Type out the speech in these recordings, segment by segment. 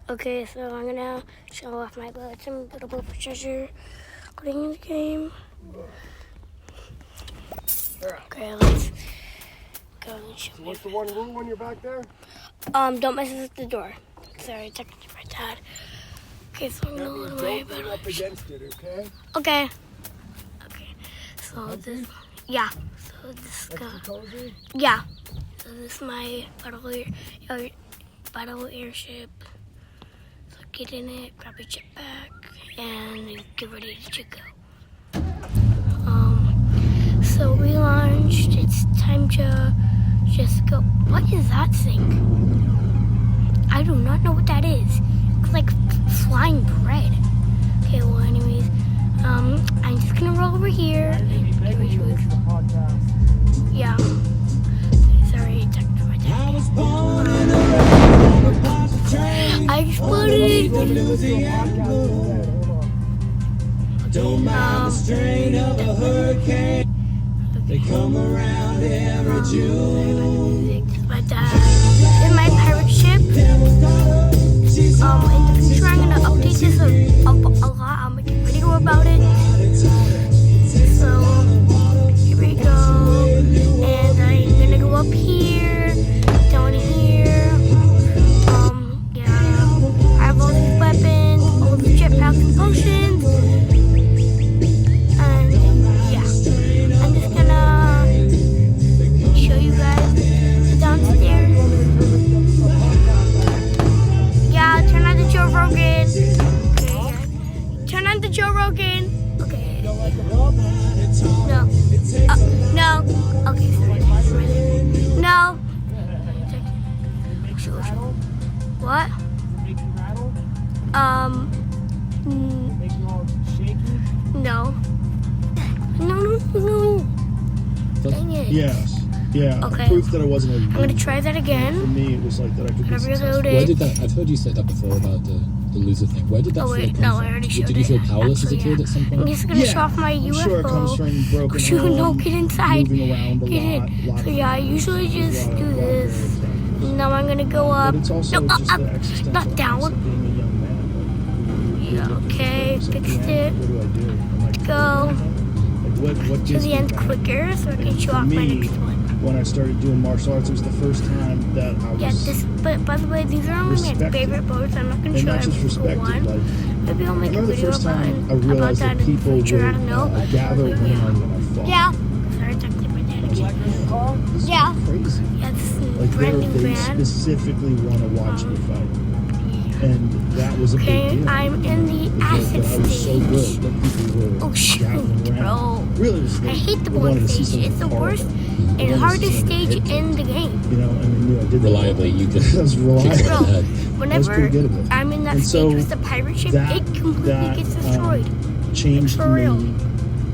Okay, so I'm gonna show off my bullets and little boat treasure putting in the game. Okay, let's go and show What's the one rule when you're back there? Don't mess with the door. Sorry, technically my dad. Okay, so I'm gonna load my Don't lean up against it, okay? Okay. Okay. So this, yeah. So this guy. Cozy? Yeah. So this is my battle airship. So get in it, grab your jetpack, and get ready to go. So we launched. It's time to just go. What is that thing? I do not know what that is. It's like flying bread. Okay, well, anyways, I'm just gonna roll over here. Yeah. Sorry, technically my dad. I exploded. Don't mind the strain of a hurricane. They come around every June. My dad. This is my pirate ship. In the future, I'm gonna update this a lot. I'll make a video about it. So here we go, and I'm gonna go up here, down here. Yeah, I have all these weapons, all the jetpacks and potions, and yeah, I'm just gonna show you guys downstairs. Yeah, turn on the Joe Rogan. Okay, turn on the Joe Rogan. Okay. No. No. Okay, sorry. No. What? No. No. Dang it. Yes. Yeah. Okay. Proof that I wasn't I'm gonna try that For again. me, it was like that I could be Reload successful. Where it. did that? I've heard you say that before about the loser thing. Where did that Oh fear wait, come no, from? I already showed Did you it. feel powerless as a Actually, kid at some I'm point? just gonna show off my I'm UFO. sure it comes from broken No, home, get inside. moving around a Get lot. in. lot So of yeah, I usually just do this. Now I'm gonna go up. But it's also No, just the existential not down. angst of being a young man. Like, Yeah, okay, it's like, fixed man, it. What do I do? I'm like, Go what to gives the me end that? quicker so I can show For off my me, next one. when I started doing martial arts, it was the first time that I was, Yeah, but by the way, these are only my respected. favorite boats. I'm not gonna and show not just every single respected, one. like, Maybe I'll I make a remember the video first time I about realized that that in the people future. I would don't know. gather around when I fought. Yeah. Sorry, technically my dad again. This Yeah. is crazy. Yeah, this is Like brand new they van. specifically want to watch me fight, and that was a big Okay, deal. I'm in the acid That I was so good stage. that people were Oh shoot, gathering around. bro. Really, was I hate the they wanted board to see stage. something It's the horrible. worst They and wanted to see hardest something stage hit in the game. You know, and I knew I did that. Reliably, you That just was kicked reliable. it in the Bro, head. whenever pretty good at it. I'm in that And stage so with the pirate ship, that- it completely that, gets destroyed. Changed For real. me.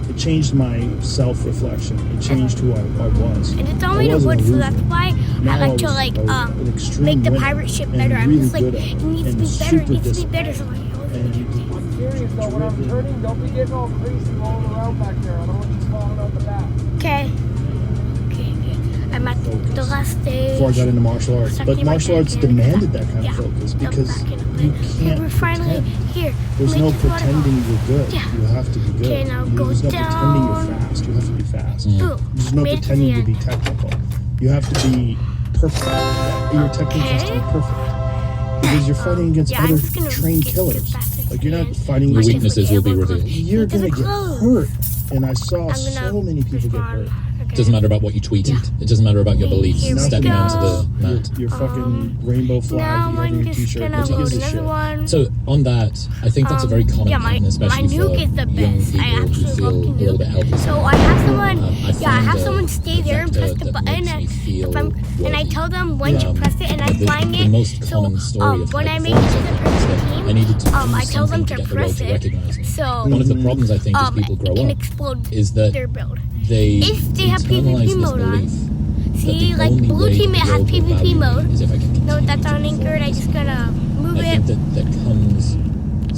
It changed my self-reflection. It changed who I was. And it's I only the wasn't wood, a so loser. that's why Now I like to was like an extreme make the winner pirate ship and better. I'm really just like, good at it needs to and be better, it super needs to be disciplined. better. So like, I always And make it. I'm Serious though, when I'm turning, don't be getting all crazy rolling around back there. I don't want you falling out the back. Okay. Okay. I'm at the last stage. before I got into martial arts. Suck But in martial my arts back in. demanded that kind Yeah. of focus Double because back in. you Okay, can't we're finally pretend. here. There's Make no this waterfall. pretending you're good. Yeah. You have to be good. Okay, now go There's no pretending down. you're fast. You have to be fast. Boom. There's no Made it to pretending the to be end. technical. You have to be perfect. Your technique has to be Okay. perfect. Because you're fighting against Yeah, I'm other just gonna trained get killers. faster Like you're not and fighting Your watch it against weaknesses will be close. revealed. You're It doesn't gonna get close. hurt. And I saw I'm so gonna many people get respond. hurt. Okay. It doesn't matter about what you tweeted. Yeah. It doesn't matter about your beliefs. Here we Stepping go. onto the mat. Your fucking rainbow flag, Now you have I'm your just t-shirt, gonna but who load gives a another shit? one. So on that, I think that's a very common yeah, pattern, my especially for nuke is the young best. people I who actually feel love a the little bit nuke. helpless. So I have someone, I I find have someone stay there and press vector the that button, makes me and feel if I'm, and I worthy. tell them when to press it, and I'm the flying it. most So common story of when high I make it to the performance is perfect that team, I needed to do I tell them something to to get the role press to it. recognize me. So One of the problems I think as people it grow can up explode is that their build. they If they have internalize PvP this mode on. belief that See, the like only blue way team, the it has world will PvP value me mode. is if I can No, continue that's to on anchored. perform I just gonna move I it. think that comes.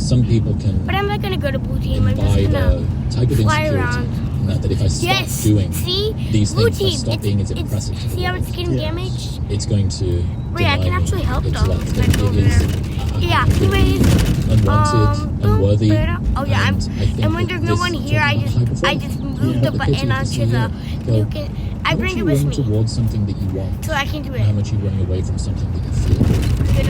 Some people can But I'm not gonna go to blue team. I'm just imbibe gonna a type of fly insecurity, around. and that if I stop Yes. doing See, these blue things, if I team. stop being as impressive to the See how world, it's getting Yes. damaged? it's going to Wait, I deny can me actually help its them life. if I go over there. I Yeah. Anyways, unwanted, unworthy. oh yeah, and I think and when that there's no this one here, I talking just about high performance, move Yeah. the the kids button you onto see the. here You go, can. I how much bring you it with run me, towards something that you want, so I can do and how it. much you running away from something that you feel Get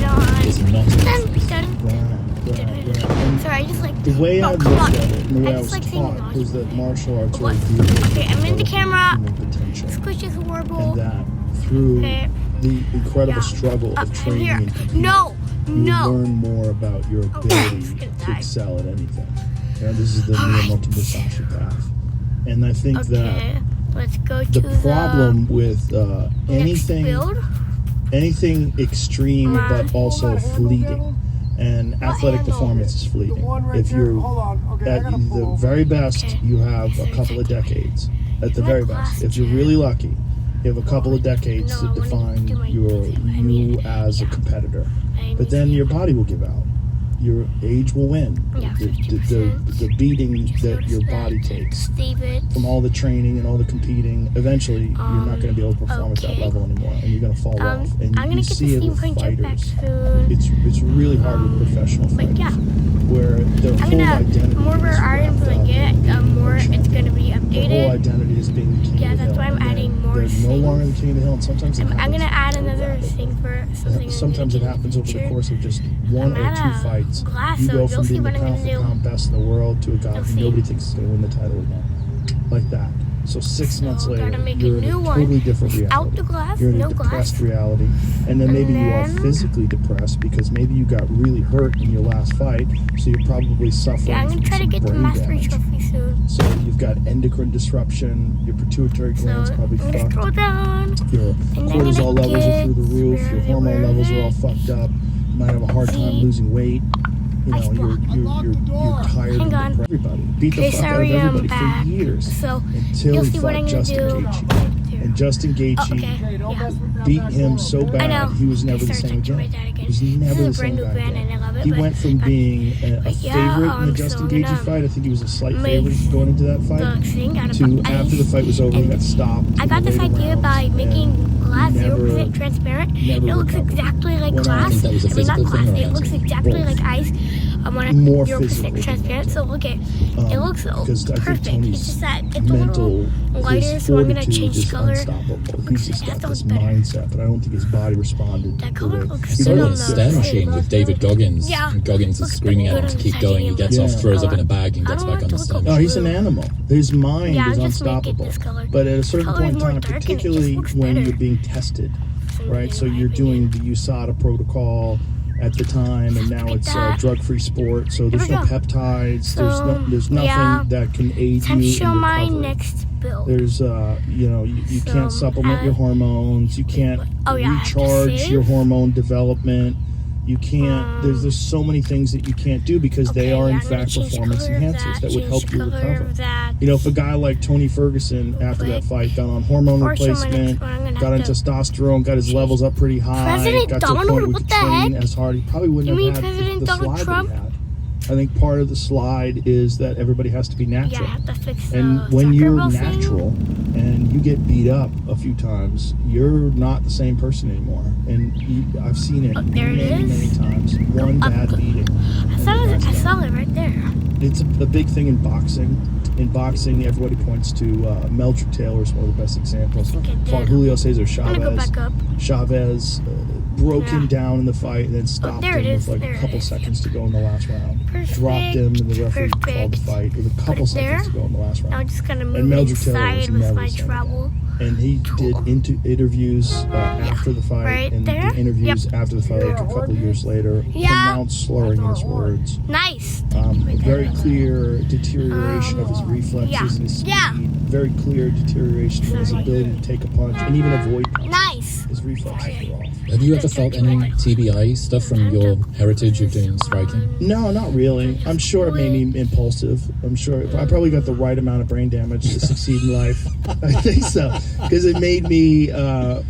on. is not Done. enough. Done. Right. And Sorry, I just like. the way I Oh, come looked on. at it, and the way I I was just like saying taught, lost. was that martial arts are What? a vehicle Okay, I'm in the for camera. human potential, Squish is horrible. and that through Okay. the incredible Yeah. struggle of I'm training here. and competing, No. you No. learn more about your Oh, ability it's gonna to die. excel at anything. This is the Alright. Miyamoto Musashi path, and I think that Okay. Let's go to the problem with next build. anything extreme Mom. but also Hold that handle, fleeting, Devin. and What athletic handle? performance is The fleeting. one right If there. you're Hold on. Okay, I at gotta pull the over. very best, Okay. you have a couple of decades. At the My very glass best, if you're jet. really lucky, you have a couple of decades No, I to wanna define do my- you as a competitor. I But need then to- your body will give out. Your age will win. Yeah, the 50%. beating that your Notice body takes Save it. from all the training and all the competing, eventually you're not going to be able to perform at that okay. level anymore, and you're going to fall off. And I'm gonna you get see the it with steampunk jetpack fighters. soon. It's really hard with professional But fighters, yeah, where their I'm whole gonna identity more is rare items wrapped I up get, in more the it's gonna be Their whole updated. identity is being the king Yeah, of the that's hill. why I'm and adding then more they're no things. longer the king of the hill, and sometimes it I'm happens gonna add very another rapidly. thing for something. Sometimes it happens over the course of just one I'm or at two a fights. glass, You so go you'll from see being the what I'm pound gonna for do. pound best in the world to a guy You'll who see. nobody thinks is going to win the title again. Like that. So 6 months So, later, gotta make a you're in new a one totally different reality. Out the glass, You're in no a depressed glass. reality. And then maybe you are then- physically depressed because maybe you got really hurt in your last fight, so you're probably suffering Yeah, I'm gonna from try to some get the brain mastery damage. trophy soon. So you've got endocrine disruption, your pituitary So gland's I'm probably gonna fucked, scroll down. your And then cortisol I'm gonna levels are through the get roof, your where hormone they levels were. are all fucked up, you might have a hard time See? losing weight. You Ice know, you're block. Unlock the door. tired Hang and on. depressed. Everybody. Beat the Okay, fuck out of sorry, I'm everybody back. for years So until you'll he see what I'm fought gonna Justin do. Gaethje. And Justin Gaethje Oh, okay. Okay, don't Yeah. mess with that beat back him door, so okay? bad I know. he was never I the started same to enjoy again. that again. He was never This the is a same brand new guy band again. and I love it. He but went from back- being a yeah, favorite in the so Justin I'm Gaethje gonna fight. I think he was a slight make favorite going into that the fight. thing out of To ice. after the fight was over, he got stopped. I in got the this later idea rounds, by and making glass never- 0% transparent. never It looks recovered. exactly like Went on. glass. I think that was a not physical glass. thing or a It looks mental? exactly Both. like ice. More 0% physical than transparent. mental. So look at it looks because I think perfect. Tony's It's just that it's a mental, little lighter, his so I'm gonna fortitude change is color. unstoppable. He's Looks- just it got has to this look better. mindset, but I don't think his body responded. That to color it. looks I He saw good it on on looked the Stair good. Machine with David Goggins. Yeah. And Goggins is Looks screaming at good him to on keep the going. He titanium. gets off, Yeah. throws up in a bag, and I gets don't back on want the it to Stair look Oh, Machine. he's an animal. His mind Yeah, is I'm just making unstoppable. this color. But at a certain color point is in more time, dark and it just particularly looks when better. you're being tested, right? So In my you're doing opinion. the USADA protocol at the time, and now Like it's that. drug-free sport. So there's we no go. peptides. So, there's nothing yeah. that can aid Time you to in show my recovery. next build. There's you So, can't supplement your hormones. You can't Oh, yeah, I have to recharge save? your hormone development. You can't. There's so many things that you can't do because they Okay, are yeah, in I'm gonna fact change the performance color of enhancers that would change help the you color recover. of that. You know, if a guy like Tony Ferguson after that fight got on hormone Or show my next replacement, one, I'm gonna got on have to- testosterone, got his levels up pretty high, President got to a Donald? point where he What could the train heck? as hard, he probably wouldn't You mean have had President the Donald slide Trump? that he had. I think part of the slide is that everybody has to be Yeah, natural. I have to fix the And when soccer you're ball thing. natural and you get beat up a few times, you're not the same person anymore. And I've seen it Oh, there it many, is. many times. One bad beating. I saw it right there. It's a big thing in boxing. In boxing, everybody points to Meldrick Taylor is one of the best examples. I think it Fought did. Julio Cesar I'm gonna go Chavez. back up. Chavez broke him Yeah. down in the fight and then stopped there him it with is, like there a it couple is. seconds to go in the last round. Perfect. Dropped him and the referee called the Perfect. fight with a couple it seconds there. to go in the last Now I'm round. just gonna And move Meldrick Taylor was inside with never my the same travel. And he did interviews after the fight, Right and there? the interviews after the fight, like a couple years later, Yeah. pronounced slurring in his words. Nice. Very clear deterioration of his reflexes yeah. and his speed. Yeah. Very clear deterioration in his ability to take a punch and even avoid punches. Nice. His reflexes are off. Have you ever felt any TBI stuff from your heritage of doing striking? No, not really. I'm sure it made me impulsive. I'm sure I probably got the right amount of brain damage to succeed in life. I think so, because it made me I'm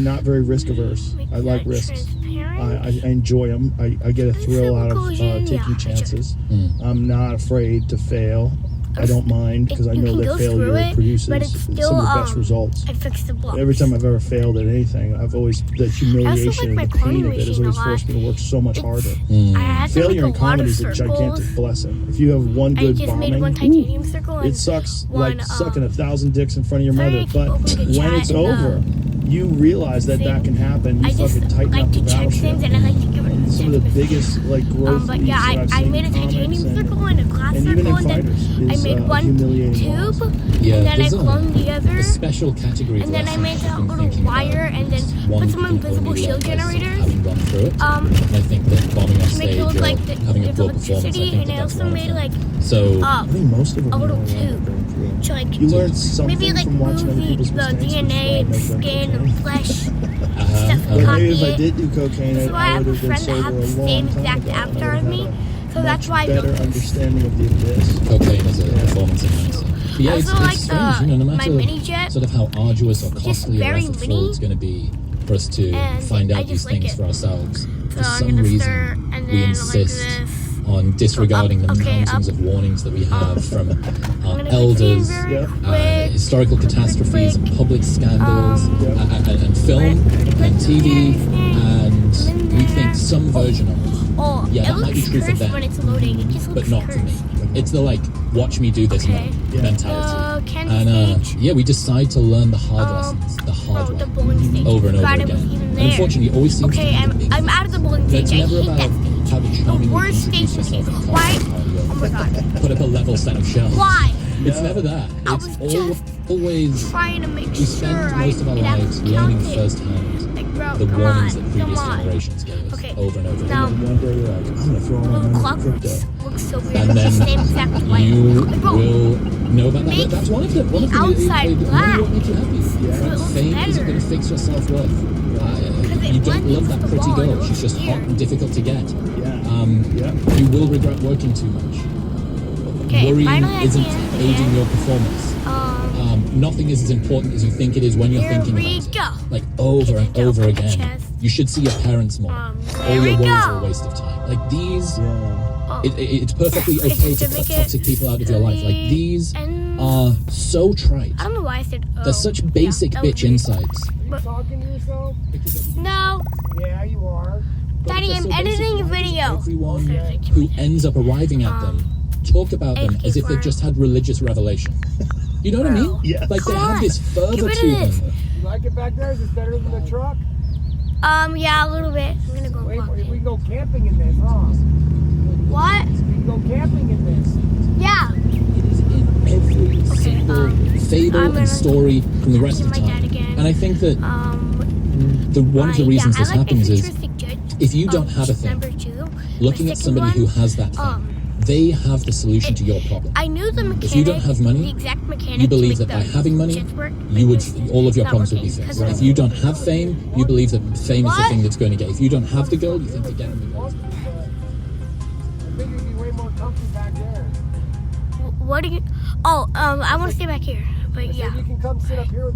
not very risk averse. I like risks. I enjoy them. I get a thrill out of taking chances. I'm not afraid to fail. I don't mind because I you know can that go through failure it, produces but it's still, some of the best results. I fixed the block. Every time I've ever failed at anything, I've always the humiliation my and the pain cloning of it has machine a always lot. forced me to work so much harder. I had to Failure in make a lot comedy of is a circles. gigantic blessing. If you have one I good just made bombing, one titanium circle. And it sucks one, like sucking 1,000 dicks in front of your sorry, mother. I keep But opening the when chat it's and, over, you realize that that can happen. You I just fucking tighten like up to the check things, battleship. and I like to give it a Some of the biggest like growth But leaps yeah, that I've I seen made a in comics titanium and- circle and a glass and even circle, in and fighters then I is, made one humiliating tube, loss. Yeah, and then I there's cloned the other, a special category of and then I lessons made I've a been little thinking about. wire, and then One put some you can invisible only shield learn by generators. having gone through it. Um, And I think that bombing off to make stage it or like the, having a there's poor performance, I electricity, think and I that's also one of made them. like So I think most of them a little know what tube they're going through. to like You learn something maybe like from watching other move people's the mistakes, which is why I DNA, never done skin, cocaine. and flesh. But Copy maybe if I it. did do cocaine, That's why I I have would a have been friend that sober has a the long same time exact ago. and I avatar would as have me, had a so that's much why I know better this. understanding of the abyss. cocaine as a performance enhancer. But yeah, I it's also like strange, you know, no my matter mini jet. sort of how arduous or Just costly or very effortful mini. it's going to be for us to And find I out these just like things it. for ourselves. So For I'm some gonna reason, start, and we then like insist this. on disregarding the Okay, mountains up. of warnings that we have from I'm our gonna elders, very Yeah. quick. historical catastrophes and quick. public scandals, and film and TV, and we think some version of it. Oh, Yeah, it that might be looks true for cursed them. when it's loading. It just But looks not for cursed. me. It's the like, watch me do this Okay. mentality. Candy And stage. yeah, we decide to learn the hard lessons, the hard Oh, the way, bowling stage. over and over God, it again. was even And there. unfortunately, it always seems Okay, to be the big I'm out of the bowling But stage. it's I never hate about that stage. how the charming The worst introduce stage in yourself the and game. Why? cardio. Oh my god. Put up a level set of shells. Why? It's never that. I It's was just always Trying to make we sure spend most of our it lives actually learning counted. firsthand Like, bro, the come warnings on, that previous come on. generations gave us Okay, over and over now- again. And one day you're like, I'm gonna throw The my little money clock in crypto. looks so weird. And It's the same then exact way. you Like, bro, will know about that. make That's one of them. One of the them outside money black. won't make you happy. So it looks Fame isn't better. going to fix your self-worth. it You don't blends love that into the pretty wall, it girl. looks She's just hot weird. and difficult to get. Yeah. Yeah. You will regret working too much. Okay, Worrying finally I isn't can aiding again. your performance. Nothing is as important as you think it is when you're Here thinking we about it. go. Like over and Get it over down, again. chest. You should see your parents more. there All we your worries go. are a waste of time. Like these, Yeah. it's perfectly okay to cut certificate, toxic people out of your life. Like these and are so trite. I don't know why I said They're such basic that was bitch weird. insights. You talking to yourself? No, Yeah, you are. Daddy, I'm editing a video. Everyone Okay. who ends up arriving at them talk about them as if they've just had religious revelation. You know what I mean? Yeah. Like they Come have on, this fervor get rid to of this. them. You like it back there? Is it better than the truck? Yeah, a little bit. I'm gonna go Wait, walk we in. can go camping in this, huh? What? We can go camping in this. Yeah. It is in every single fable I'm and gonna story from the rest see of my dad time. again. And I think that one of the reasons this happens is if you don't have a thing, Number 2. looking The at second somebody one, who has that thing, they have the solution to your problem. I knew the mechanic. If you don't have money, the exact mechanic You believe to that make by the having money, jets work, you but would it's all of your not problems would be working, fixed. 'cause If you don't have fame, you believe that fame is the What? thing that's going to get. If you don't have the goal, you think to get them. I think it'd be way more comfy back there. What do you? Oh, I want to stay back here, but I yeah. said you can come sit up here with me.